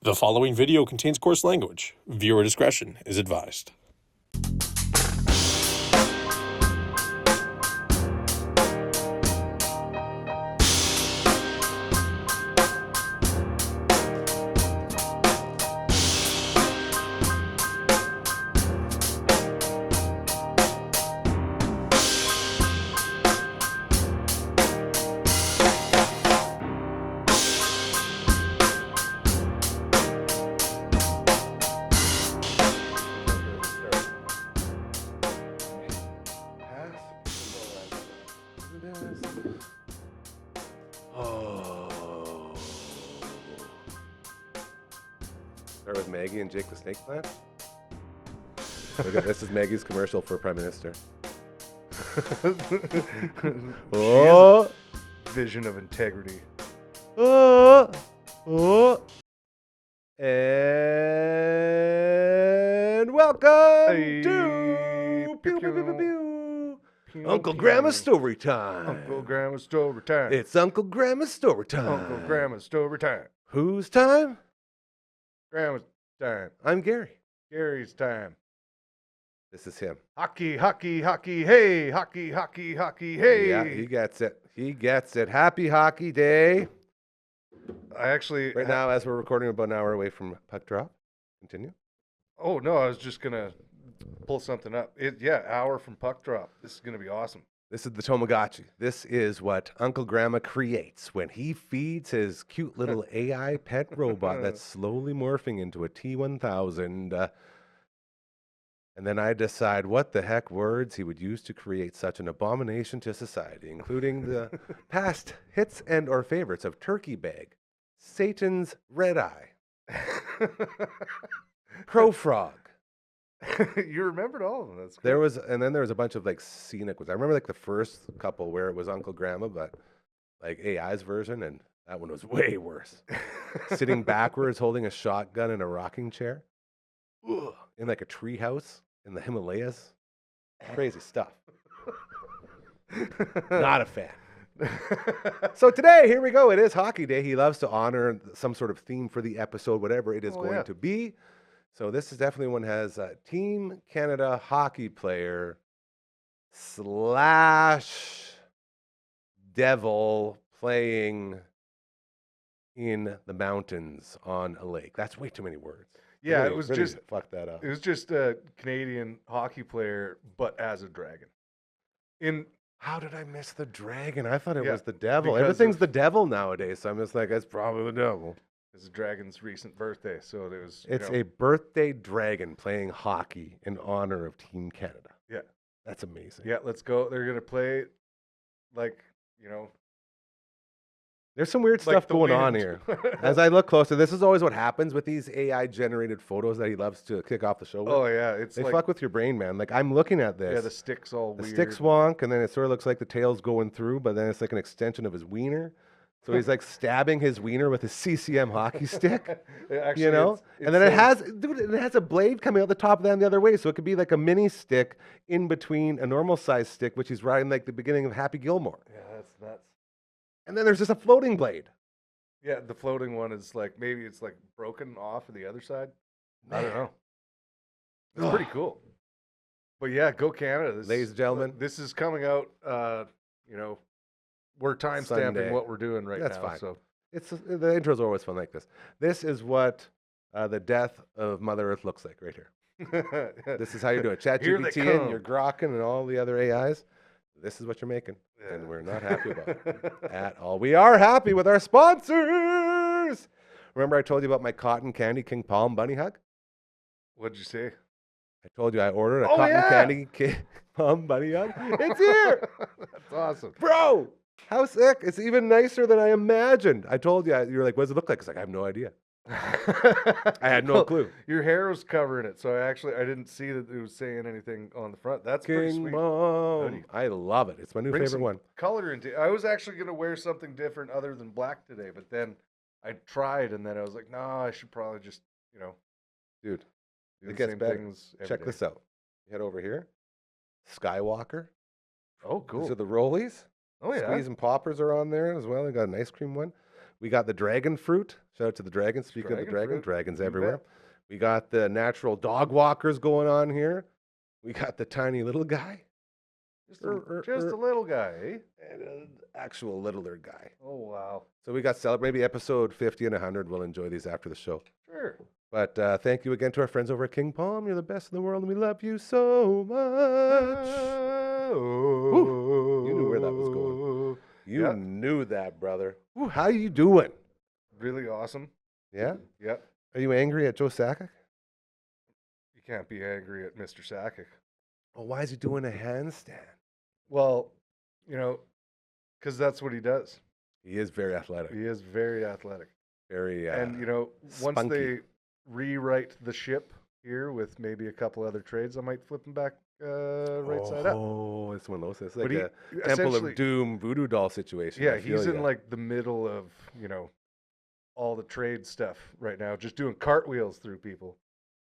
The following video contains coarse language. Viewer discretion is advised. Start with Maggie and Jake the Snake Plant. This is Maggie's commercial for Prime Minister. Oh, vision of integrity. Oh, oh. And welcome Hey. to Pew, Pew, Pew, Pew, pew. Pew. Pew, Uncle pew. Gramma's story time. Uncle Gramma's story time. It's Uncle Gramma's story time. Uncle Gramma's story time. Whose time? Gramma's time. I'm Gary. Gary's time. This is him. Hockey, hockey, hockey, hey. Hockey, hockey, hockey, hey. Yeah, he gets it. He gets it. Happy Hockey Day. I actually... Right now, as we're recording, about an hour away from puck drop. Continue. Oh, no, I was just going to pull something up. Hour from puck drop. This is going to be awesome. This is the Tamagotchi. This is what Uncle Gramma creates when he feeds his cute little AI pet robot that's slowly morphing into a T-1000. And then I decide what the heck words he would use to create such an abomination to society, including the past hits and or favorites of Turkey Bag, Satan's Red Eye, Crow Frog. You remembered all of them. That's There cool. was, and then there was a bunch of like scenic ones. I remember like the first couple where it was Uncle Gramma, but like AI's version, and that one was way worse. Sitting backwards, holding a shotgun in a rocking chair, in like a tree house in the Himalayas. Crazy stuff. Not a fan. So today, here we go. It is Hockey Day. He loves to honor some sort of theme for the episode, whatever it is going to be. So this is definitely one has a Team Canada hockey player / devil playing in the mountains on a lake. That's way too many words. Yeah, Really- it was really just fuck that up. It was just a Canadian hockey player, but as a dragon. How did I miss the dragon? I thought it Yeah, was the devil. because Everything's of- the devil nowadays, so I'm just like, it's probably the devil. It's a dragon's recent birthday, so it was. It's a birthday dragon playing hockey in honor of Team Canada. Yeah. That's amazing. Yeah, let's go. They're gonna play, like There's some weird like stuff the going on wind. here. As I look closer, this is always what happens with these AI-generated photos that he loves to kick off the show with. Oh yeah, it's They like fuck with your brain, man. Like, I'm looking at this. yeah, the stick's all The weird. stick's wonk, and then it sort of looks like the tail's going through, but then it's like an extension of his wiener. So he's like stabbing his wiener with his CCM hockey stick, Actually, you know? it's And then it so- has a blade coming out the top and the other way. So it could be like a mini stick in between a normal size stick, which he's riding like the beginning of Happy Gilmore. Yeah, that's nuts. And then there's just a floating blade. Yeah, the floating one is like maybe it's like broken off of the other side. I don't know. It's pretty cool. But yeah, go Canada, Ladies and gentlemen. This is coming out. We're time Sunday. stamping what we're doing right That's now. fine. So The intros are always fun like this. This is what the death of Mother Earth looks like right here. This is how you're doing. Here they ChatGPT and come. your Grokking and all the other AIs. This is what you're making. And Yeah. we're not happy about it at all. We are happy with our sponsors. Remember I told you about my cotton candy King Palm bunny hug? What'd you say? I told you I ordered a Oh, cotton yeah. candy King Palm bunny hug. It's here. That's awesome. Bro, how sick. It's even nicer than I imagined. I told you, you were like, what does it look like? It's like, I have no idea. I had no clue. Your hair was covering it, so I didn't see that it was saying anything on the front. That's pretty King sweet. Palm. Hoodie. I love it. It's my new Bring favorite some one. color into. I was actually gonna wear something different other than black today, but then I tried, and then I was like, no, I should probably just Dude, do it the gets same better. things. every check day. this out. You head over here. Skywalker. Oh, cool. These are the rollies. Oh yeah. Squeeze and poppers are on there as well. I got an ice cream one. We got the dragon fruit. Shout out to the dragons. Speaking of the Dragon dragon, fruit, dragons you everywhere. bet. We got the natural dog walkers going on here. We got the tiny little guy. Just a little guy, eh? And an actual littler guy. Oh, wow. So we got maybe episode 50 and 100. We'll enjoy these after the show. Sure. But thank you again to our friends over at King Palm. You're the best in the world, and we love you so much. Woo. You knew where that was going. You knew that, brother. Woo, how you doing? Really awesome. Yeah? Yep. Are you angry at Joe Sakic? You can't be angry at Mr. Sakic. Oh, why is he doing a handstand? Well, you know, because that's what he does. He is very athletic. He is very athletic. Very, and, you know, once spunky. they rewrite the ship here with maybe a couple other trades, I might flip him back right side up. Oh, it's one of those. It's But like he- a Temple essentially- of Doom voodoo doll situation. Yeah, I feel he's in ya. like the middle of, you know, all the trade stuff right now, just doing cartwheels through people.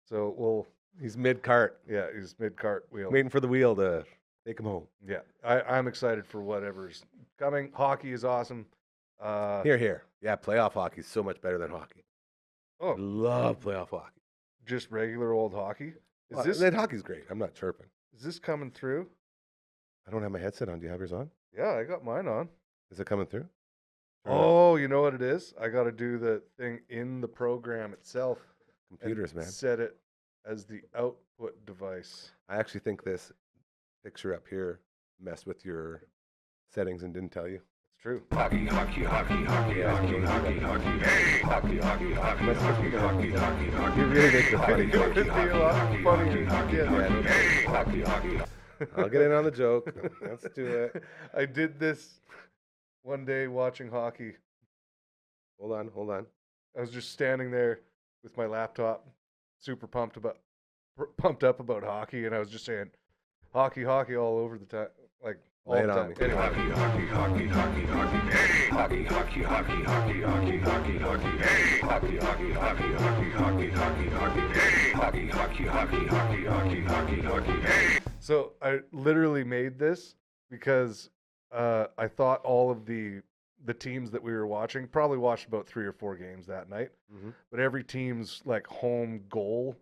So He's mid-cart, he's mid cartwheel. waiting for the wheel to take him home. Yeah, I'm excited for whatever's coming. Hockey is awesome. Here. Yeah, playoff hockey is so much better than hockey. I Oh, love playoff hockey. just regular old hockey. Then hockey's great. I'm not chirping. Is this coming through? I don't have my headset on. Do you have yours on? Yeah, I got mine on. Is it coming through? Oh, you know what it is? I got to do the thing in the program itself. and Computers, man. Set it as the output device. I actually think this picture up here messed with your settings and didn't tell you. It's true. Hockey, hockey, hockey, hockey, hockey, hockey, hockey, hey! Hockey, hockey, hockey, hockey, hockey, hockey, hockey. You really make it funny. It would be a lot funnier. Yeah. Hey! Hockey, hockey. I'll get in on the joke. Let's do it. I did this one day watching hockey. Hold on. I was just standing there with my laptop, super pumped up about hockey, and I was just saying, hockey all over the time, like all Lay the it on time. me. Anyway, Hockey, hockey, hockey, hockey, hey! Hockey, hockey, hockey, hockey, hockey, hockey, hockey, hey! Hockey, hockey, hockey, hockey, hockey, hockey, hockey, hey! Hockey, hockey, hockey, hockey, hockey, hockey, hockey, hey! so I literally made this because I thought all of the teams that we were watching probably watched about 3 or 4 games that night, but every team's like home goal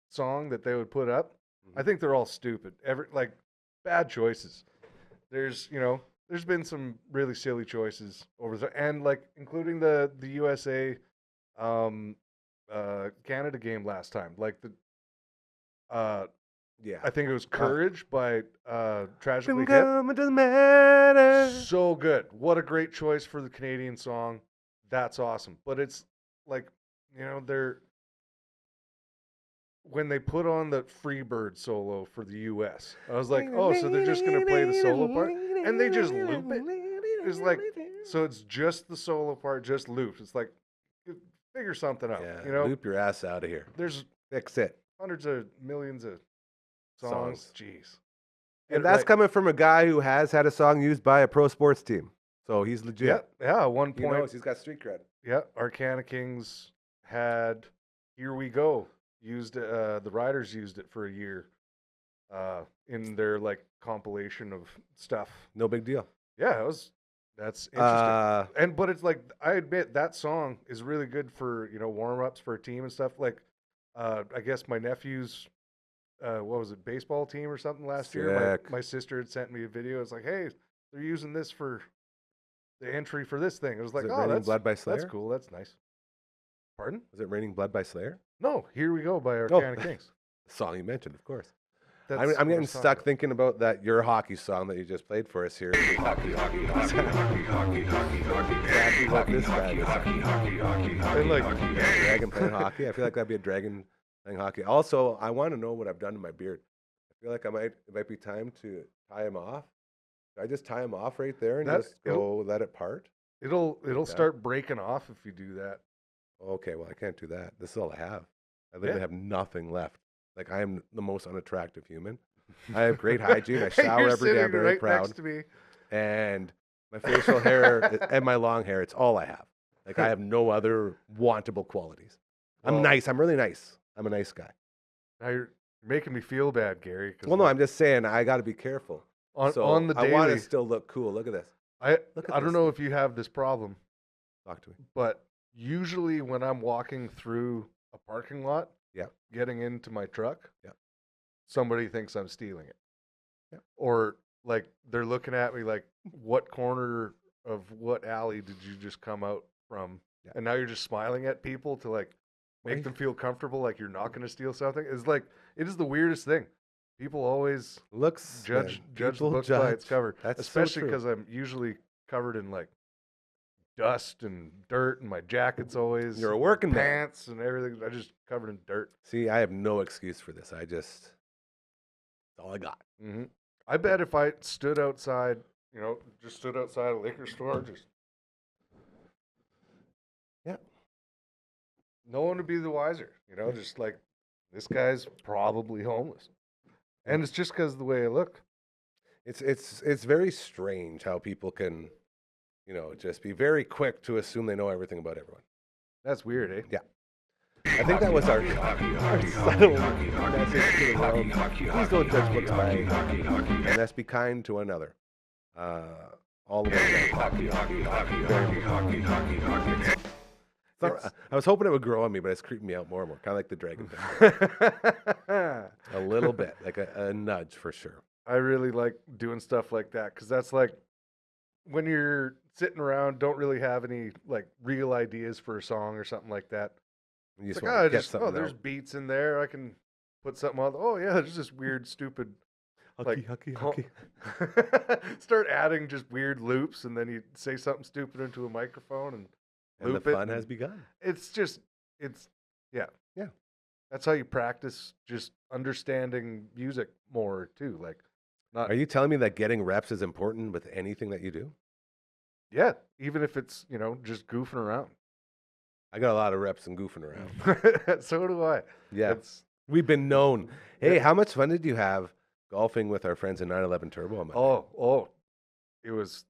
song that they would put up, I think they're all stupid. Like bad choices. There's been some really silly choices over there, and like including the USA Canada game last time. Like Yeah. I think it was Courage by Tragically Hip. It doesn't matter. So good. What a great choice for the Canadian song. That's awesome. But it's like, when they put on the Freebird solo for the US, I was like, oh, so they're just going to play the solo part? And they just loop it. It's like, so it's just the solo part, just looped. It's like, figure something out. Yeah, loop your ass out of here. There's Fix it. hundreds of millions of songs. Jeez. And that's coming from a guy who has had a song used by a pro sports team. So he's legit. Yeah, at one He point. knows, he's got street cred. Yeah, Arcana Kings had "Here We Go" used. The Riders used it for a year in their like compilation of stuff. No big deal. Yeah, that's interesting. But it's like, I admit that song is really good for warm ups for a team and stuff. Like, I guess my nephew's what was it, baseball team or something last year. My sister had sent me a video. It's like, hey, they're using this for the entry for this thing. It was like, Is it oh, Raining that's Blood by Slayer? That's cool. That's nice. Pardon? Was it Raining Blood by Slayer? No, Here We Go by Arcana Kings. The song you mentioned, of course. That's I'm what I getting was talking stuck about. thinking about that Your Hockey song that you just played for us here. Hockey, hockey, hockey, hockey, hockey, hockey, hockey, Exactly what this guy hockey, was hockey, hockey, hockey, hockey, And like, hockey, Dragon playing hockey. I feel like that'd be a dragon playing hockey. Also, I want to know what I've done to my beard. I feel like it might be time to tie him off. Should I just tie him off right there and just go let it part? It'll that. start breaking off if you do that. Okay, well, I can't do that. This is all I have. I literally have nothing left. Like, I am the most unattractive human. I have great hygiene. I shower You're every day. I'm sitting very right proud. next to me. And my facial hair and my long hair, it's all I have. Like, I have no other wantable qualities. I'm Well, nice. I'm really nice. I'm a nice guy. Now you're making me feel bad, Gary. 'Cause Well, no, I'm just saying I got to be careful. on So on the I want daily. to still look cool. Look at this. I look at don't this know if you have this problem, Talk to me. But usually when I'm walking through a parking lot, Yeah. getting into my truck, Yeah. somebody thinks I'm stealing it. Yeah. Or like they're looking at me like, what corner of what alley did you just come out from? Yeah. And now you're just smiling at people to like make Right. them feel comfortable, like you're not going to steal something. It's like, it is the weirdest thing. People always Looks judge man, the people book by its judge. cover, That's especially so true. because I'm usually covered in like dust and dirt, and my jacket's always You're a working man. pants and everything. I just covered in dirt. See, I have no excuse for this. That's all I got. Hmm. I bet if I stood outside, just stood outside a liquor store, just Yeah. no one would be the wiser. Just like this guy's probably homeless, and it's just because of the way I look. It's very strange how people can, just be very quick to assume they know everything about everyone. That's weird, eh? Yeah. I think that was our subtle message to the world. Please don't judge books by, and let's be kind to one another. All the way down. I was hoping it would grow on me, but it's creeping me out more and more, kind of like the dragon thing. A little bit, like a nudge for sure. I really like doing stuff like that because that's like when you're sitting around, don't really have any like real ideas for a song or something like that. You It's just like, want to get something there's out. beats in there. I can put something on. Oh yeah, there's this weird, stupid. Hucky, like, hucky, co- hucky. Start adding just weird loops, and then you say something stupid into a microphone and And the loop it. fun has and begun. Yeah. Yeah. That's how you practice just understanding music more too. Like, not Are you telling me that getting reps is important with anything that you do? yeah, even if it's just goofing around. I got a lot of reps and goofing around. So do I. Yeah. It's, We've been known. Hey, Yeah. how much fun did you have golfing with our friends in 911 Turbo on Monday?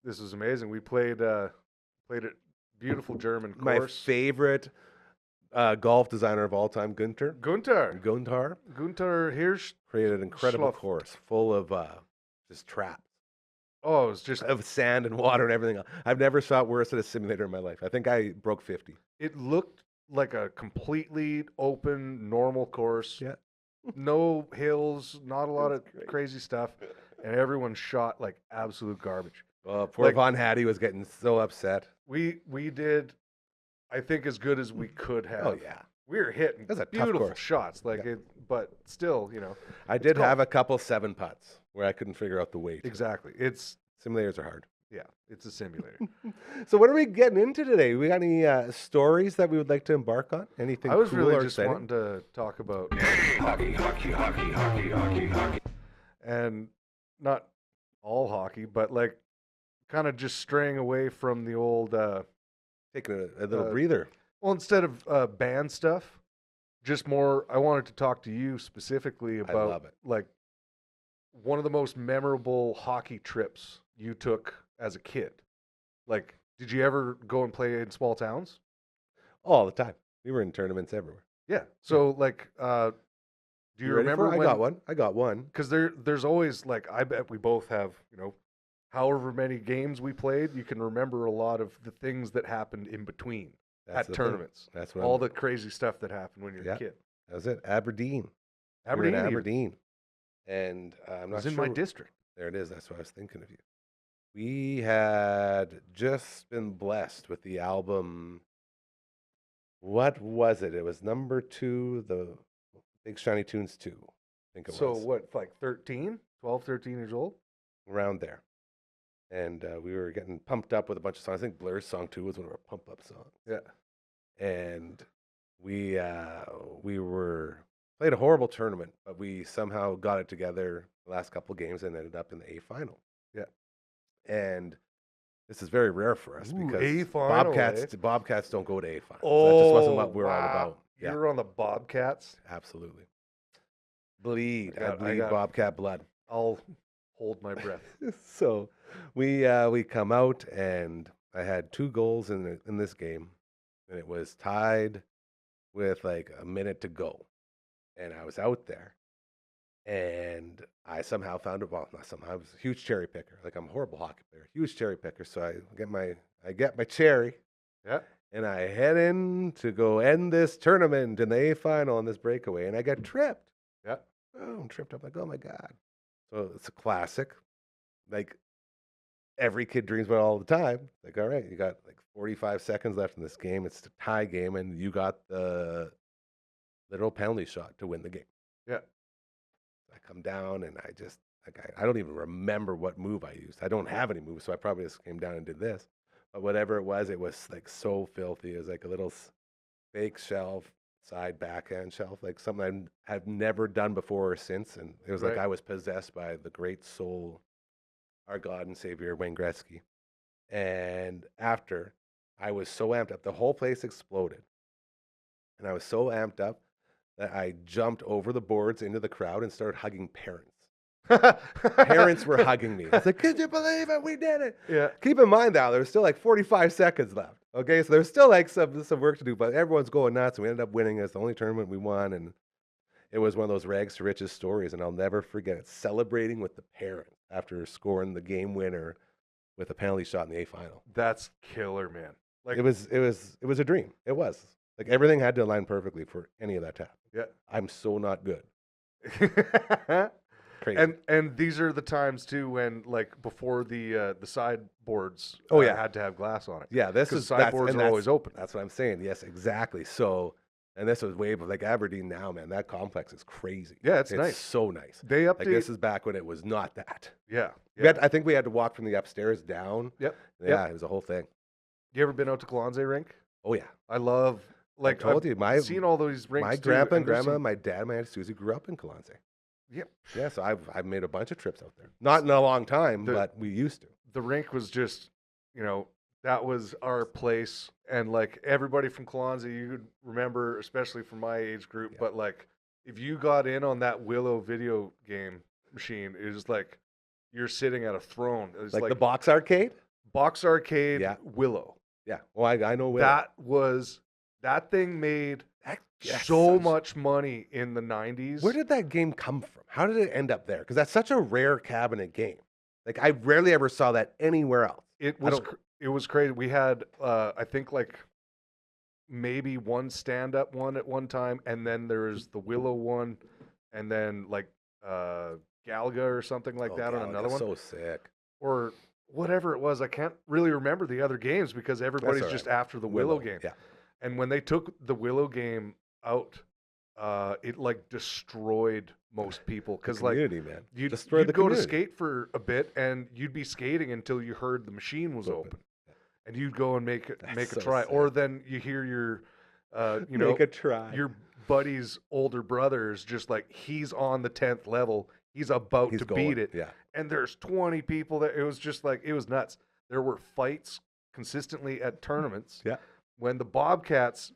this was amazing. We played a beautiful German My course. favorite golf designer of all time, Gunther Gunther Hirsch. created an incredible Schluff. course full of just traps Oh, it was just of sand and water and everything else. I've never shot worse at a simulator in my life. I think I broke 50. it looked like a completely open, normal course. Yeah. No hills, not a lot of That's great. crazy stuff, and everyone shot like absolute garbage. Poor Like- Von Hattie was getting so upset. We did, I think, as good as we could have. Oh, yeah. We were hitting That's a tough beautiful course. shots, Yeah. but still, I did golf. have a couple 7 putts where I couldn't figure out the weight. exactly. Simulators are hard. It's a simulator. So what are we getting into today? We got any stories that we would like to embark on? Anything I was cool really or just exciting? wanting to talk about, Hockey, hockey, hockey, hockey, hockey, hockey. and not all hockey, but like kind of just straying away from the old, Taking a little uh, breather. well, instead of band stuff, just more. I wanted to talk to you specifically about love it. like one of the most memorable hockey trips you took as a kid. Like, did you ever go and play in small towns? All the time. We were in tournaments everywhere. Yeah. So like, do you ready remember for it? when? I got one. Because there's always like, I bet we both have, however many games we played, you can remember a lot of the things that happened in between That's at the thing. tournaments. That's what All the crazy stuff that happened when you're Yeah. a kid. That was it. Aberdeen. We were Aberdeen, in even. Aberdeen. And I'm It not was sure. in my district. There it is. That's what I was thinking of you. We had just been blessed with the album. What was it? It was number 2, the Big Shiny Tunes 2. I think it So was. what, like 13, 12, 13 years old? Around there. And we were getting pumped up with a bunch of songs. I think Blur's song 2 was one of our pump up songs. Yeah. And we were played a horrible tournament, but we somehow got it together the last couple games and ended up in the A final. Yeah. And this is very rare for us Ooh, because A final, Bobcats don't go to A finals. Oh, that just wasn't what we're all wow. about. You Yeah, were on the Bobcats. absolutely. Bleed. I I bleed got- Bobcat blood. I'll hold my breath. So we come out and I had 2 goals in this game, and it was tied with like a minute to go, and I was out there, and I somehow found not somehow, I was a huge cherry picker. Like, I'm a horrible hockey player, huge cherry picker. So I get my cherry, Yeah. And I head in to go end this tournament in the A final on this breakaway, and I got tripped. Yeah. Oh, I'm tripped up. Like, oh my God. So it's a classic. Like, every kid dreams about it all the time. Like, all right, you got like 45 seconds left in this game. It's a tie game, and you got the literal penalty shot to win the game. Yeah. I come down, and I just, like, I don't even remember what move I used. I don't have any moves, so I probably just came down and did this. But whatever it was like so filthy. It was like a little fake shelf, side backhand shelf, like something I've never done before or since. And it was like Right. I was possessed by the great soul, our God and Savior, Wayne Gretzky. And after, I was so amped up, the whole place exploded. And I was so amped up that I jumped over the boards into the crowd and started hugging parents. Parents were hugging me. I was like, could you believe it? We did it. Yeah. Keep in mind, though, there's still like 45 seconds left. Okay, so there's still like some work to do, but everyone's going nuts. And we ended up winning. It's the only tournament we won, and it was one of those rags to riches stories, and I'll never forget it. Celebrating with the parents after scoring the game winner with a penalty shot in the A final. That's killer, man. Like, It was a dream. It was like everything had to align perfectly for any of that to happen. yeah. I'm so not good. Crazy. And these are the times too when, like, before the sideboards Oh, yeah. had to have glass on it. Yeah, this 'Cause is sideboards are always open. That's what I'm saying. Yes, exactly. So, and this was way, but like Aberdeen now, man, that complex is crazy. Yeah, it's nice. So nice. They update. Like this is back when it was not that. yeah. I think we had to walk from the upstairs down. Yep. Yeah, it was a whole thing. You ever been out to Clotheslining rink? Oh yeah. I love. Like, I told I've you, seen all those rinks. my too, grandpa and there's grandma, some- my dad, my aunt Susie grew up in Kalonze. Yep. Yeah, so I've made a bunch of trips out there. Not in a long time, The- but we used to. The rink was just, that was our place, and like everybody from Kalonze, you could remember, especially from my age group. Yeah. But like, if you got in on that Willow video game machine, it was like you're sitting at a throne. It was Like the box arcade. box arcade Yeah. Willow. Yeah. Well, I know Will. That thing made Yes, so such- much money in the 90s. Where did that game come from? How did it end up there? Because that's such a rare cabinet game. Like I rarely ever saw that anywhere else. It I was don't- it was crazy. We had I think like maybe one stand up one at one time, and then there's the Willow one, and then like Galaga or something like Oh, that on Galaga, another one, So sick. or whatever it was. I can't really remember the other games because everybody's all just right. after the Willow game. Yeah. And when they took the Willow game out, it like destroyed most people because like Community, man. you'd Destroy the go to community. skate for a bit and you'd be skating until you heard the machine was Open. open, and you'd go and make That's a so try, or sick. then you hear your Make a try. your buddy's older brother is just like he's on the 10th level, he's about He's to going. beat it, Yeah. and there's 20 people there. It was just like it was nuts. There were fights consistently at tournaments. Yeah. When the Bobcats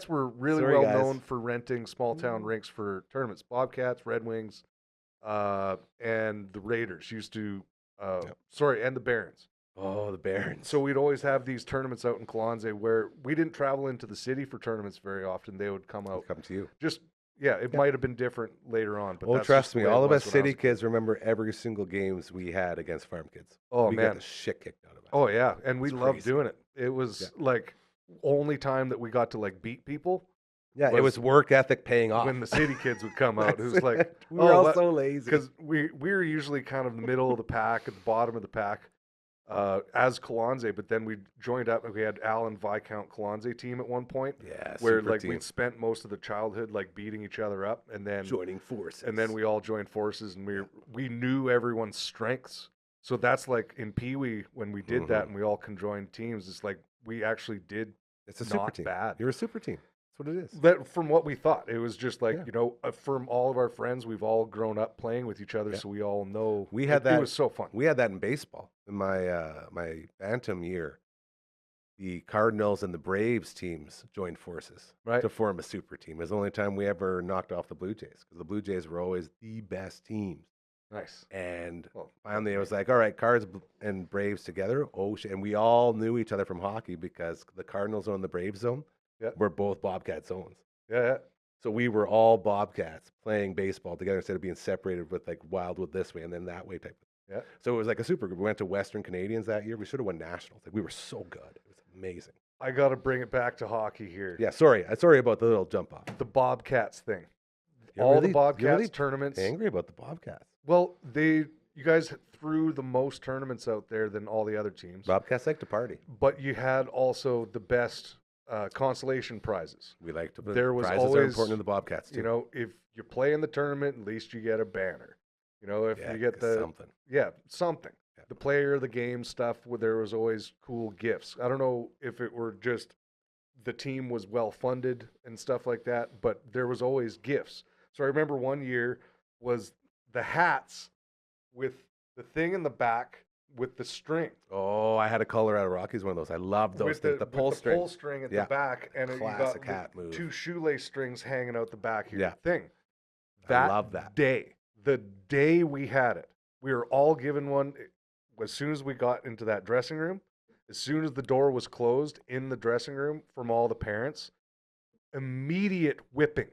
were really Sorry, well guys. known for renting small town rinks for tournaments. Bobcats, Red Wings, and the Raiders used to, and the Barons. Oh, the Barons. So we'd always have these tournaments out in Kalonze where we didn't travel into the city for tournaments very often. They would come out. Come to you. Just it might have been different later on, but Oh, that's trust just the me, way it all of was us when I was city a kid. kids remember every single games we had against farm kids. Oh we man, got the shit kicked out of us. oh yeah, and we It's loved crazy. doing it. It was like only time that we got to like beat people yeah, it was work ethic paying off. when the city kids would come out. It was That's like it. we were all what- so lazy. because we were usually kind of the middle of the pack, at the bottom of the pack, as Kalonze, but then we joined up and we had Alan Viscount Kalonze team at one point, Yeah, where super like team. we'd spent most of the childhood like beating each other up, and then joining forces. we all joined forces, and we knew everyone's strengths. So that's like in Pee Wee when we did that, and we all conjoined teams. It's like we actually did it's a super not team. bad. You're a super team. That's what it is. That from what we thought, it was just like Yeah. from all of our friends, we've all grown up playing with each other, Yeah. so we all know. We had it that- was so fun. We had that in baseball. In my Bantam year, the Cardinals and the Braves teams joined forces Right. to form a super team. It was the only time we ever knocked off the Blue Jays because the Blue Jays were always the best teams. Nice. And Well, finally, it was like, all right, Cards and Braves together. Oh, shit. And we all knew each other from hockey because the Cardinals zone and the Braves zone Yeah. were both Bobcat zones. Yeah. So we were all Bobcats playing baseball together instead of being separated with like Wildwood this way and then that way type of thing. Yeah. So it was like a super group. We went to Western Canadians that year. We should have won nationals. Like we were so good. It was amazing. I got to bring it back to hockey here. Yeah, sorry about the little jump off. The Bobcats thing. You're All really- the Bobcats you're really tournaments. Angry about the Bobcats. Well, you guys threw the most tournaments out there than all the other teams. Bobcats like to party. But you had also the best consolation prizes. We like to. There was prizes are always, important to the Bobcats too. You know, if you play in the tournament, at least you get a banner. You know, if you get the something. Yeah, something. Yeah. The player of the game stuff where there was always cool gifts. I don't know if it were just the team was well funded and stuff like that, but there was always gifts. So I remember one year was the hats with the thing in the back with the string. Oh, I had a Colorado Rockies one of those. I love those. With The pull string. pull string at Yeah. the back, and you got Classic hat move. 2 shoelace strings hanging out the back here. Yeah. Thing. I love that. The day we had it, we were all given one. As soon as we got into that dressing room, as soon as the door was closed in the dressing room from all the parents, immediate whipping.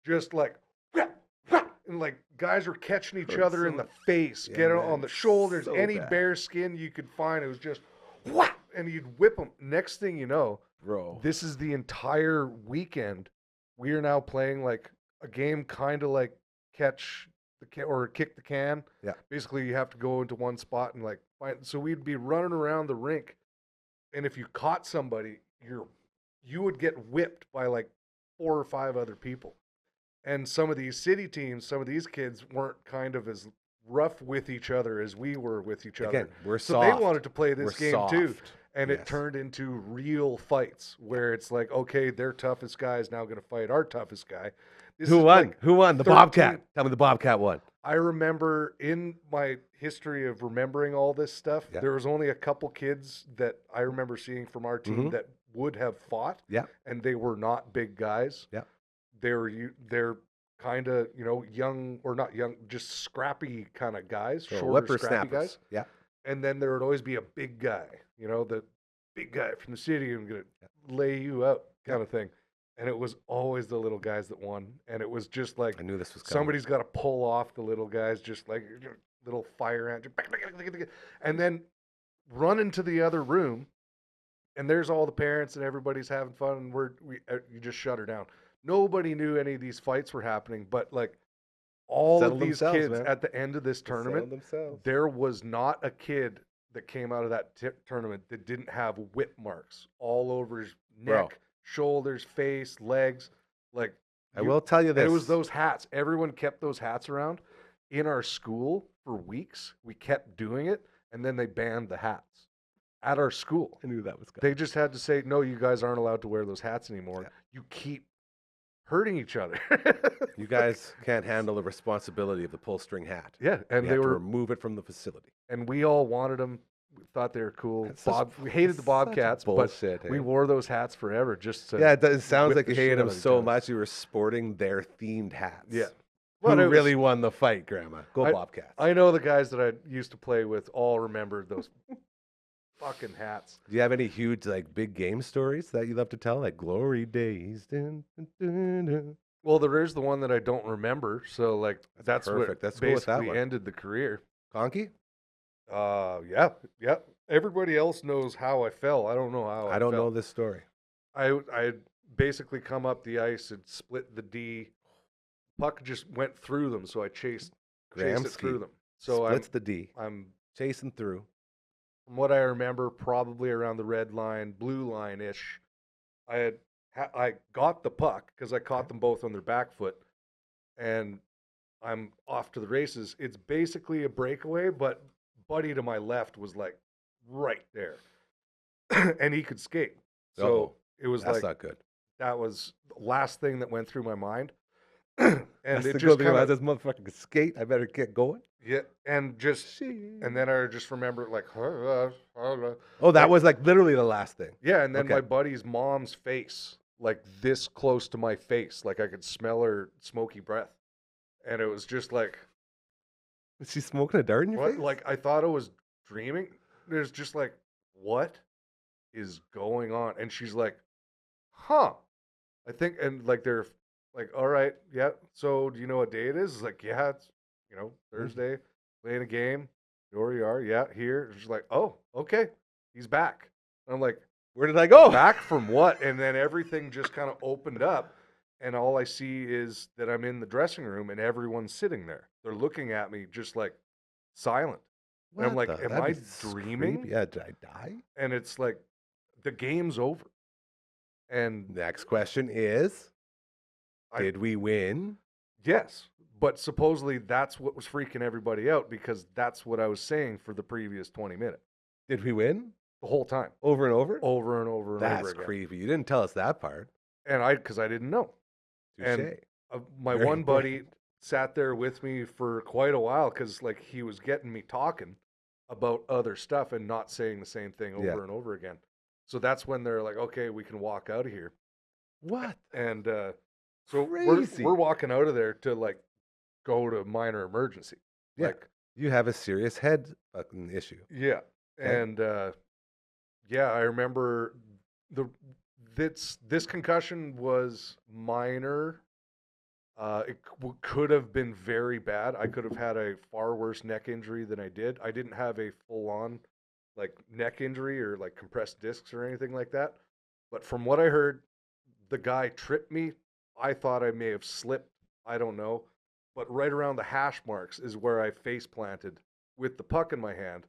Just like, whap, whap, and like guys were catching each Hurts other in so- the face, Yeah, get it man, on the shoulders, so any bad. bare skin you could find. It was just, whap, and you'd whip them. Next thing you know, Bro. this is the entire weekend. We are now playing like a game kind of like catch the can or kick the can. Yeah. Basically, you have to go into one spot and like find. So we'd be running around the rink, and if you caught somebody, you would get whipped by like 4 or 5 other people. And some of these city teams, some of these kids weren't kind of as rough with each other as we were with each other. Again, we're So soft. they wanted to play this We're game too. soft. And Yes. it turned into real fights where it's like, okay, their toughest guy is now going to fight our toughest guy. This Who is won? like Who won? The 13 Bobcat. Tell me the Bobcat won. I remember in my history of remembering all this stuff, Yeah. there was only a couple kids that I remember seeing from our team Mhm. that would have fought, Yeah. and they were not big guys. Yeah. They're kind of young or not young, just scrappy kind of guys, So shorter, scrappy whippersnappers. guys. Yeah. And then there would always be a big guy, the big guy from the city and gonna lay you out kind of thing. And it was always the little guys that won. And it was just like I knew this was coming. somebody's got to pull off the little guys, just like little fire ant, and then run into the other room. And there's all the parents and everybody's having fun. And you just shut her down. Nobody knew any of these fights were happening, but like all Settled of these themselves, kids man. at the end of this tournament, themselves. there was not a kid that came out of that tournament that didn't have whip marks all over his neck, Bro. shoulders, face, legs. Like I will tell you and this. it was those hats. Everyone kept those hats around in our school for weeks. We kept doing it, and then they banned the hats at our school. I knew that was coming. They just had to say, no, you guys aren't allowed to wear those hats anymore. Yeah. You keep hurting each other. You guys can't handle the responsibility of the pull string hat. Yeah, and We they have to were, remove it from the facility. and we all wanted them. We thought they were cool. That's such- We hated the such Bobcats, but bullshit, we hey? wore those hats forever just to. Yeah, it sounds whip like the you shit hated out them of each so other. much you were sporting their themed hats. Yeah. Who But it was- really won the fight, Grandma? Go Bobcats. I know the guys that I used to play with all remembered those fucking hats. Do you have any huge, like, big game stories that you love to tell? Like, glory days. Dun, dun, dun, dun. Well, there is the one that I don't remember, so like that's perfect. what Let's go with that basically one. ended the career. Conky? Yeah. Everybody else knows how I fell. I don't know how I I don't fell. know this story. I had basically come up the ice and split the D. Puck just went through them, so I chased it Gramsci through them. So splits the D, I'm chasing through. from what I remember, probably around the red line, blue line ish. I got the puck because I caught them both on their back foot, and I'm off to the races. It's basically a breakaway, but Buddy to my left was like right there, and he could skate. So Uh-oh. it was That's like not good. that was the last thing that went through my mind. And That's it the just good thing kind about of this motherfucker can skate. I better get going. yeah, and then I just remember like Oh, that was like literally the last thing. yeah, and then Okay. my buddy's mom's face, like this close to my face, like I could smell her smoky breath, and it was just like, Was she smoking a dart in your what? face? Like I thought I was dreaming. There's just like, what is going on? And she's like, huh? I think, and like they're like, all right, yeah. So do you know what day it is? It's like, yeah, it's Thursday, playing a game. Here you are, yeah, here. She's like, oh, okay, he's back. And I'm like, Where did I go? Back from what? And then everything just kind of opened up, and all I see is that I'm in the dressing room and everyone's sitting there. They're looking at me just like silent. And I'm What like, the- am that'd I be dreaming? creepy. Yeah, did I die? And it's like, the game's over. And Next question is, I- did we win? yes, but supposedly that's what was freaking everybody out, because that's what I was saying for the previous 20 minutes, Did we win? the whole time, Over and over? over and over and That's over again. creepy. You didn't tell us that part. And because I didn't know. And Touche. My Very one buddy important. sat there with me for quite a while, because like he was getting me talking about other stuff and not saying the same thing over Yeah. and over again. So that's when they're like, okay, we can walk out of here. What? And so Crazy. we're walking out of there to like go to minor emergency. Yeah. Like, You have a serious head fucking issue. yeah. Okay. And yeah, I remember this concussion was minor. It could have been very bad. I could have had a far worse neck injury than I did. I didn't have a full on like neck injury or like compressed discs or anything like that. But from what I heard, the guy tripped me. I thought I may have slipped. I don't know. But right around the hash marks is where I face planted with the puck in my hand,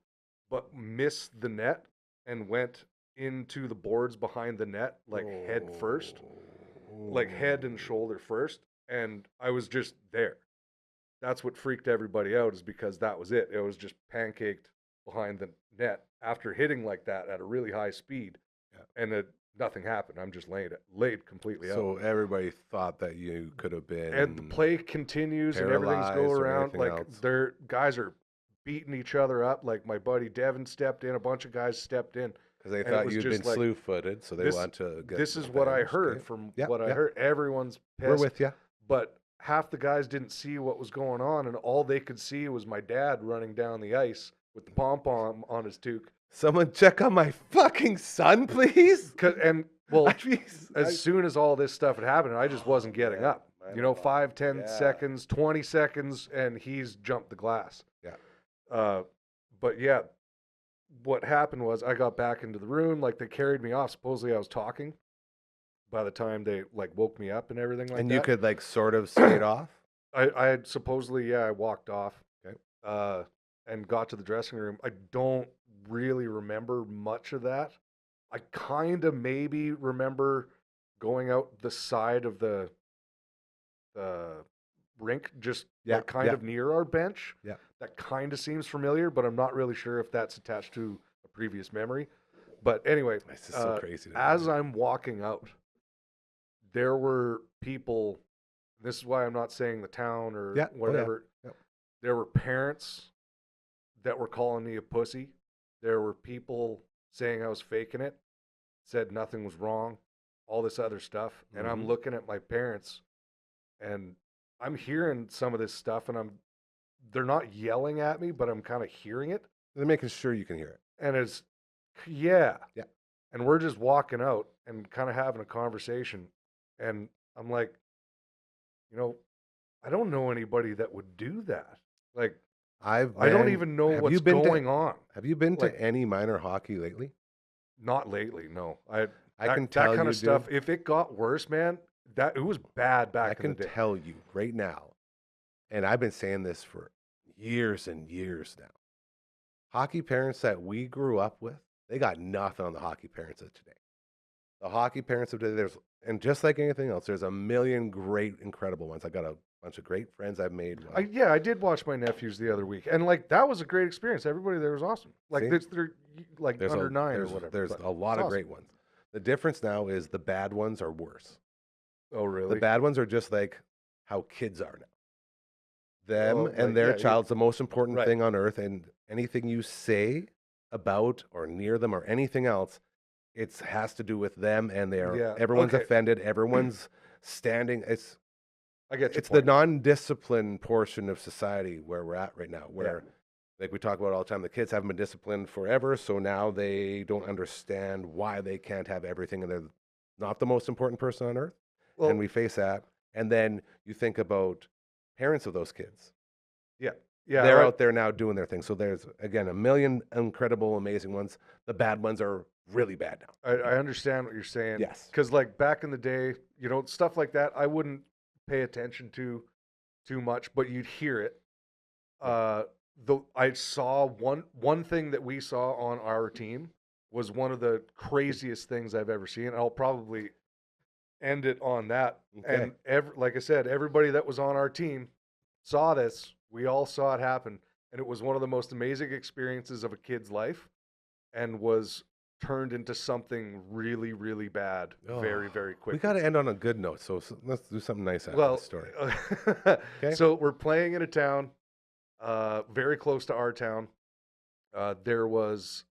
but missed the net and went into the boards behind the net, like head first, like head and shoulder first. And I was just there. That's what freaked everybody out, is because that was it. It was just pancaked behind the net after hitting like that at a really high speed. Yeah. And nothing happened. I'm just laid completely out. So everybody thought that you could have been. And the play continues and everything's paralyzed going or around. anything Like else. their guys are beating each other up. Like my buddy Devin stepped in, a bunch of guys stepped in. Because they and it thought was you'd just been like, slew-footed, so they this- want to get. This is what I revenge. heard Okay. from Yeah, what I yeah. heard. Everyone's pissed. We're with you. But half the guys didn't see what was going on, and all they could see was my dad running down the ice with the pom-pom on his toque. Someone check on my fucking son, please. And well, I mean, as soon as all this stuff had happened, I just wasn't getting man, up. I You know, know. 5, 10 Yeah. seconds, 20 seconds, and he's jumped the glass. Yeah. But yeah, what happened was I got back into the room. Like they carried me off. Supposedly I was talking. By the time they like woke me up and everything like and that, you could like sort of skate off. I had supposedly I walked off. Okay. And got to the dressing room. I don't really remember much of that. I kind of maybe remember going out the side of the rink, just Yeah, like kind yeah. of near our bench. Yeah. That kind of seems familiar, but I'm not really sure if that's attached to a previous memory. But anyway, This is so crazy. to as me. I'm walking out, there were people. This is why I'm not saying the town or Yeah, oh, yeah. whatever. Yep. There were parents that were calling me a pussy. There were people saying I was faking it, said nothing was wrong, all this other stuff. And I'm Mhm. looking at my parents and I'm hearing some of this stuff, and they're not yelling at me, but I'm kind of hearing it. They're making sure you can hear it. And it's, yeah. Yeah. And we're just walking out and kind of having a conversation. And I'm like, you know, I don't know anybody that would do that. Like, I don't even know have what's you been going to, on. Have you been Like- to any minor hockey lately? Not lately, no. I That- can that tell kind you, of stuff. dude, If it got worse, man, it was bad back I in can the day. tell you right now, and I've been saying this for years and years now. Hockey parents that we grew up with, they got nothing on the hockey parents of today. The hockey parents of today, and just like anything else, there's a million great, incredible ones. I got a bunch of great friends I've made. I did watch my nephews the other week, and like that was a great experience. Everybody there was awesome. Like See? they're like under 9 or whatever. There's but a lot it's of great awesome. ones. The difference now is the bad ones are worse. Oh, really? The bad ones are just like how kids are now. Them Oh, and like, their yeah, child's the most important right. thing on earth, and anything you say about or near them or anything else, it has to do with them, and Yeah, everyone's okay. offended. Everyone's standing. I get your It's the point. non-disciplined portion of society where we're at right now, where like we talk about all the time, the kids haven't been disciplined forever, so now they don't understand why they can't have everything, and they're not the most important person on earth. Well, And we face that. And then you think about parents of those kids. yeah, They're right. out there now doing their thing. So there's, again, a million incredible, amazing ones. The bad ones are really bad now. I understand what you're saying. Yes. Because like back in the day, you know, stuff like that, I wouldn't pay attention to too much, but you'd hear it. I saw one thing that we saw on our team was one of the craziest things I've ever seen. I'll probably end it on that. Okay. And like I said, everybody that was on our team saw this. We all saw it happen, and it was one of the most amazing experiences of a kid's life, and was turned into something really, really bad very, very quickly. We got to end on a good note, so let's do something nice after the story. Okay. So we're playing in a town very close to our town. There was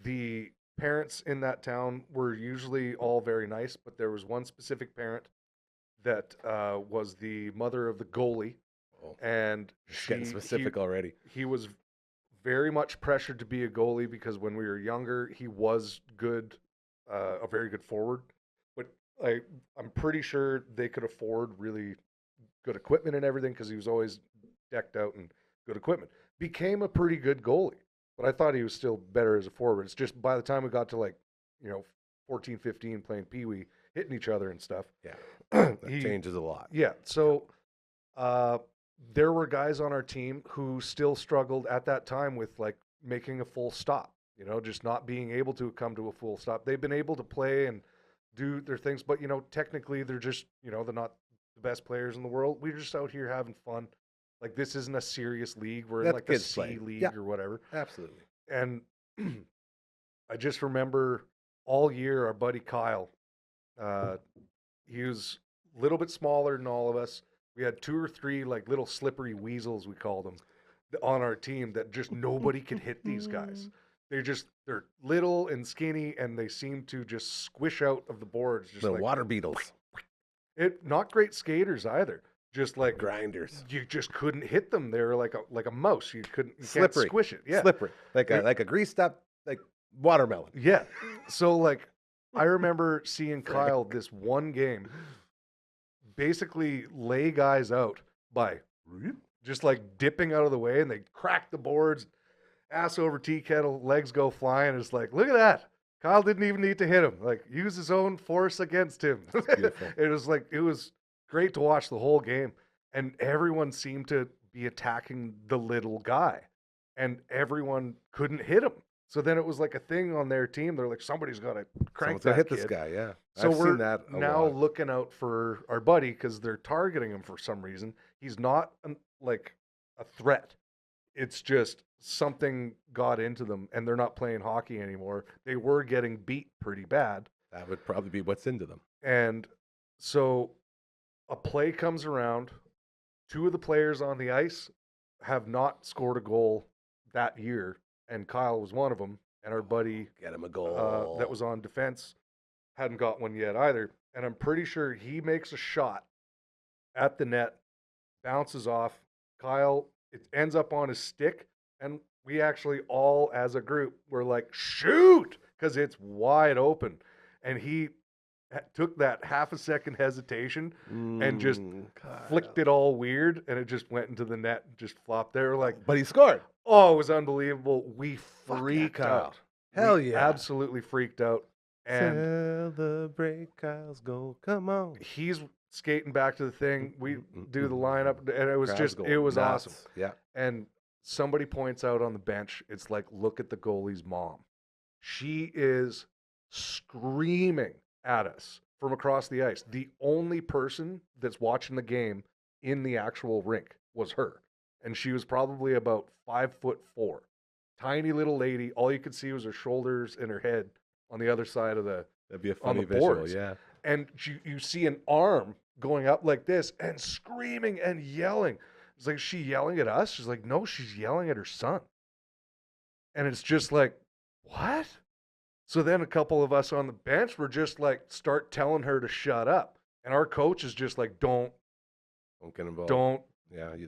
the parents in that town were usually all very nice, but there was one specific parent that was the mother of the goalie, and Getting specific already. He was very much pressured to be a goalie because when we were younger, he was good, a very good forward. But I'm pretty sure they could afford really good equipment and everything because he was always decked out and good equipment. Became a pretty good goalie, but I thought he was still better as a forward. It's just by the time we got to 14, 15 playing Pee-wee, hitting each other and stuff. Yeah, that changes a lot. Yeah, so there were guys on our team who still struggled at that time with making a full stop, just not being able to come to a full stop. They've been able to play and do their things, but technically they're just, they're not the best players in the world. We're just out here having fun. Like, this isn't a serious league. We're in a C league or whatever. Absolutely. And I just remember all year our buddy Kyle, he was a little bit smaller than all of us. We had 2 or 3 little slippery weasels, we called them, on our team that just nobody could hit these guys. They're little and skinny, and they seem to just squish out of the boards. Just the water beetles. Not great skaters either. Just like grinders. You just couldn't hit them. They were like a mouse. You can't squish it. Yeah. Slippery. Like a greased up watermelon. Yeah. So I remember seeing Kyle this one game basically lay guys out by just dipping out of the way, and they crack the boards, ass over tea kettle, legs go flying. It's look at that. Kyle didn't even need to hit him. Use his own force against him. It was great to watch the whole game, and everyone seemed to be attacking the little guy, and everyone couldn't hit him. So then it was a thing on their team. They're somebody's got to crank that hit kid. This guy. Yeah. So I've we're seen that now lot. looking out for our buddy because they're targeting him for some reason. He's not a threat. It's just something got into them, and they're not playing hockey anymore. They were getting beat pretty bad. That would probably be what's into them. And so a play comes around. 2 of the players on the ice have not scored a goal that year, and Kyle was one of them. And our buddy, get him a goal that was on defense, hadn't got one yet either. And I'm pretty sure he makes a shot at the net, bounces off. Kyle, it ends up on his stick, and we actually all, as a group, were shoot, because it's wide open. And he took that half a second hesitation and just flicked it all weird, and it just went into the net and just flopped there. But he scored. Oh, it was unbelievable. We freaked out. Hell we yeah. Absolutely freaked out. And celebrate, Kyle's goal. Come on. He's skating back to the thing. We do the lineup, and it was it was nuts. awesome. Yeah. And somebody points out on the bench, it's look at the goalie's mom. She is screaming at us from across the ice. The only person that's watching the game in the actual rink was her. And she was probably about 5'4". Tiny little lady. All you could see was her shoulders and her head on the other side of the That'd be a funny visual, yeah. And you see an arm going up like this and screaming and yelling. It's is she yelling at us? She's no, she's yelling at her son. And it's just what? So then a couple of us on the bench were just start telling her to shut up. And our coach is just don't get involved. Don't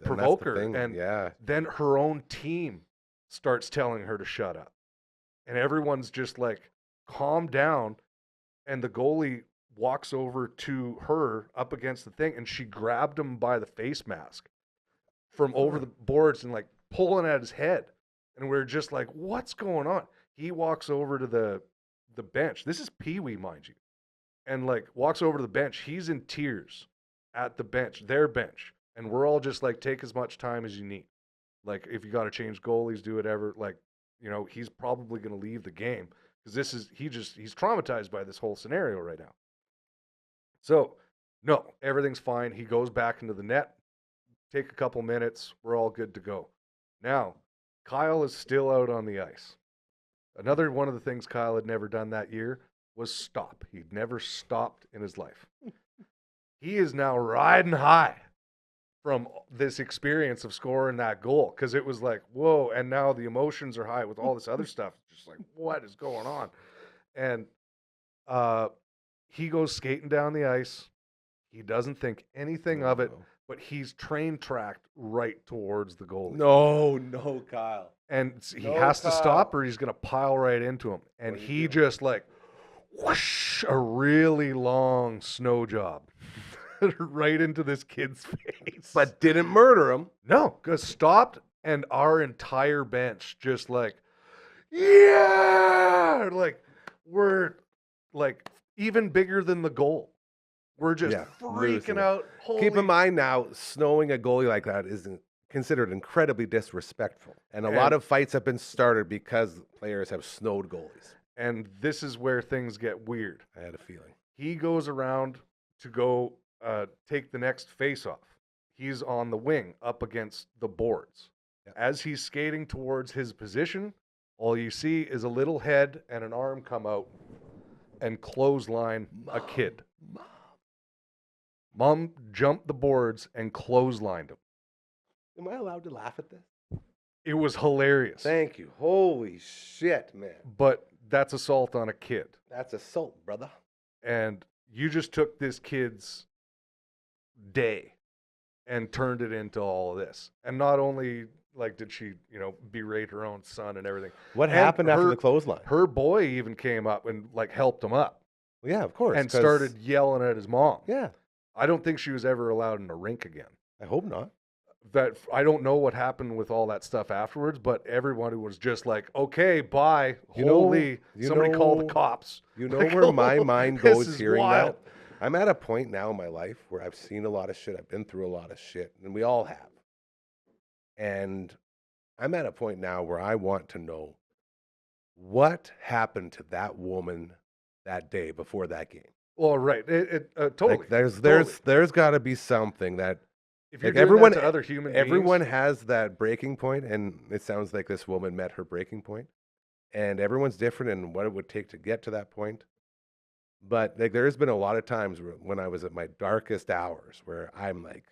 provoke her. And yeah. Then her own team starts telling her to shut up. And everyone's just calm down. And the goalie walks over to her up against the thing, and she grabbed him by the face mask from over the boards and pulling at his head. And we're just what's going on? He walks over to the bench. This is Pee Wee, mind you. And like walks over to the bench. He's in tears at the bench, their bench. And we're all just like, take as much time as you need. Like if you got to change goalies, do whatever. Like, you know, he's probably going to leave the game because he's traumatized by this whole scenario right now. So, no, everything's fine. He goes back into the net. Take a couple minutes. We're all good to go. Now, Kyle is still out on the ice. Another one of the things Kyle had never done that year was stop. He'd never stopped in his life. He is now riding high from this experience of scoring that goal because it was like, whoa, and now the emotions are high with all this other stuff. Just like, what is going on? And he goes skating down the ice. He doesn't think anything of it, but he's train tracked right towards the goalie. No, Kyle. And he has to stop or he's going to pile right into him. And he just like, whoosh, a really long snow job right into this kid's face. But didn't murder him. No, because stopped and our entire bench just like, yeah, like we're like even bigger than the goal. We're just freaking out. Keep in mind now, snowing a goalie like that is considered incredibly disrespectful. And a lot of fights have been started because players have snowed goalies. And this is where things get weird. I had a feeling. He goes around to go take the next face-off. He's on the wing up against the boards. Yep. As he's skating towards his position, all you see is a little head and an arm come out and clothesline a kid. Mom jumped the boards and clotheslined him. Am I allowed to laugh at this? It was hilarious. Thank you. Holy shit, man. But that's assault on a kid. That's assault, brother. And you just took this kid's day and turned it into all of this. And not only like did she, you know, berate her own son and everything. What happened after the clothesline? Her boy even came up and like helped him up. Well, yeah, of course. And started yelling at his mom. Yeah. I don't think she was ever allowed in a rink again. I hope not. That I don't know what happened with all that stuff afterwards, but everyone was just like, okay, bye. Somebody call the cops. You know like, where my mind goes hearing wild. that? I'm at a point now in my life where I've seen a lot of shit. I've been through a lot of shit, and we all have. And I'm at a point now where I want to know what happened to that woman that day before that game. Well, right. Totally. Like there's got to be something that if you're like doing everyone, that to other human everyone beings, has that breaking point, and it sounds like this woman met her breaking point, and everyone's different in what it would take to get to that point. But like, there's been a lot of times when I was at my darkest hours where I'm like,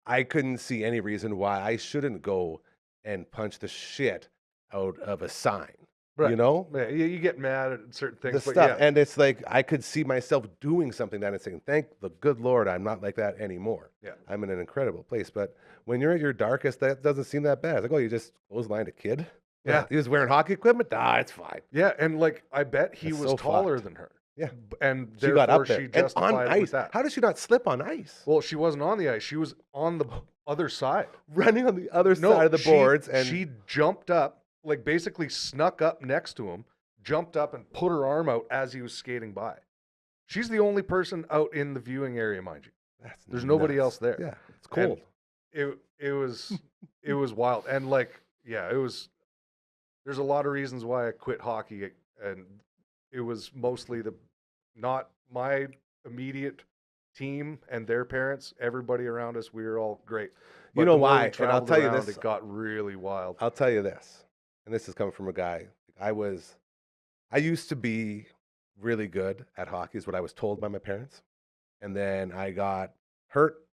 I couldn't see any reason why I shouldn't go and punch the shit out of a sign. right. You know? Yeah, you get mad at certain things. The but stuff. yeah. And it's like, I could see myself doing something that and saying, thank the good Lord, I'm not like that anymore. Yeah. I'm in an incredible place. But when you're at your darkest, that doesn't seem that bad. It's like, oh, you just clotheslined a kid? Yeah. He was wearing hockey equipment? Ah, it's fine. Yeah, and like I bet he That's was so taller fucked. than her. Yeah. And She got therefore up there. she And justified on it ice. with that. How did she not slip on ice? Well, she wasn't on the ice. She was on the other side. Running on the other side of the boards. And she jumped up, like basically snuck up next to him, jumped up and put her arm out as he was skating by. She's the only person out in the viewing area, mind you. There's nobody else there. Yeah, it's cold. And it was wild. And like, yeah, there's a lot of reasons why I quit hockey, and it was mostly not my immediate team and their parents. Everybody around us, we were all great. But You know the more we why? And I'll traveled tell you around, this. it got really wild. I'll tell you this, and this is coming from a guy. I used to be really good at hockey, is what I was told by my parents. And then I got hurt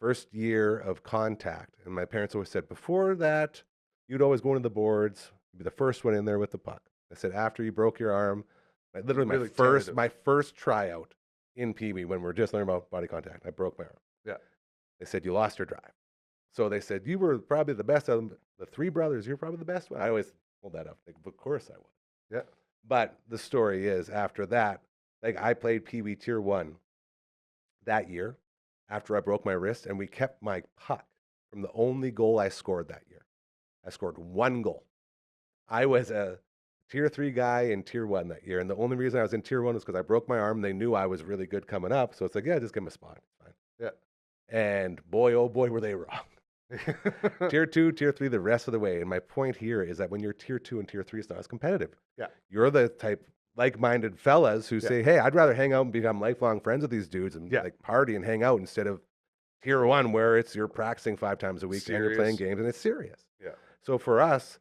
first year of contact. And my parents always said, before that, you'd always go into the boards, be the first one in there with the puck. I said, after you broke your arm, literally Really my first tryout in Pee Wee when we were just learning about body contact, I broke my arm. Yeah. They said, you lost your drive. So they said, you were probably the best of the three brothers. You're probably the best one. I always hold that up. Like, of course I was. Yeah. But the story is, after that, like I played Pee Wee Tier 1 that year after I broke my wrist, and we kept my puck from the only goal I scored that year. I scored one goal. I was a tier 3 guy in tier 1 that year. And the only reason I was in tier 1 was because I broke my arm. They knew I was really good coming up. So it's like, yeah, just give him a spot. It's fine. Yeah. And boy, oh boy, were they wrong. Tier 2, tier 3, the rest of the way. And my point here is that when you're tier 2 and tier 3, it's not as competitive. Yeah. You're the type like-minded fellas who say, hey, I'd rather hang out and become lifelong friends with these dudes and like party and hang out instead of tier 1 where you're practicing 5 times a week and you're playing games and it's serious. Yeah. So for us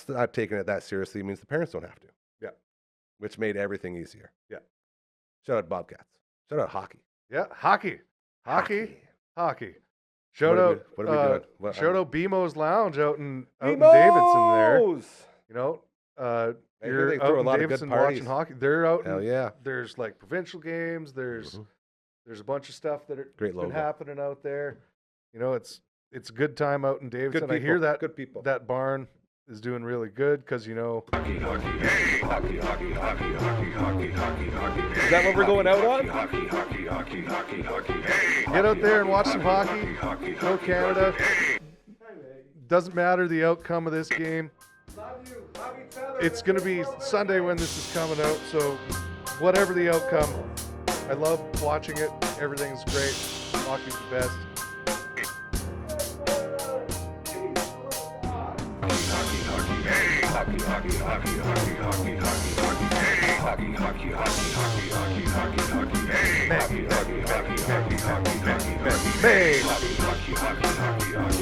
not taking it that seriously means the parents don't have to. Yeah. Which made everything easier. Yeah. Shout out Bobcats. Shout out hockey. Yeah. Hockey. Shout out. What are we doing? Shout out BMO's Lounge out in Davidson there. You know, you're out in Davidson watching hockey. They're out. Hell yeah. There's like provincial games. There's a bunch of stuff that been happening out there. You know, it's a good time out in Davidson. I hear that good people. That barn is doing really good because you know. Hockey, hockey, hey! Hockey, hockey, hockey, hockey, hockey, hockey, hockey. Is that what we're going out on? Hockey, hockey, hockey, hockey, hockey, hey! Get out there and watch some hockey. Go Canada. Doesn't matter the outcome of this game. It's going to be Sunday when this is coming out, so whatever the outcome, I love watching it. Everything's great. Hockey's the best. Hockey, hockey, hockey, hockey, hockey, hockey, hockey, hey! Hockey, hockey, hockey, hockey, hockey, hockey, hockey, hey! Hockey, hockey, hockey, hockey, hockey, hockey, hockey, hey! Hockey, hockey, hockey, hockey, hockey.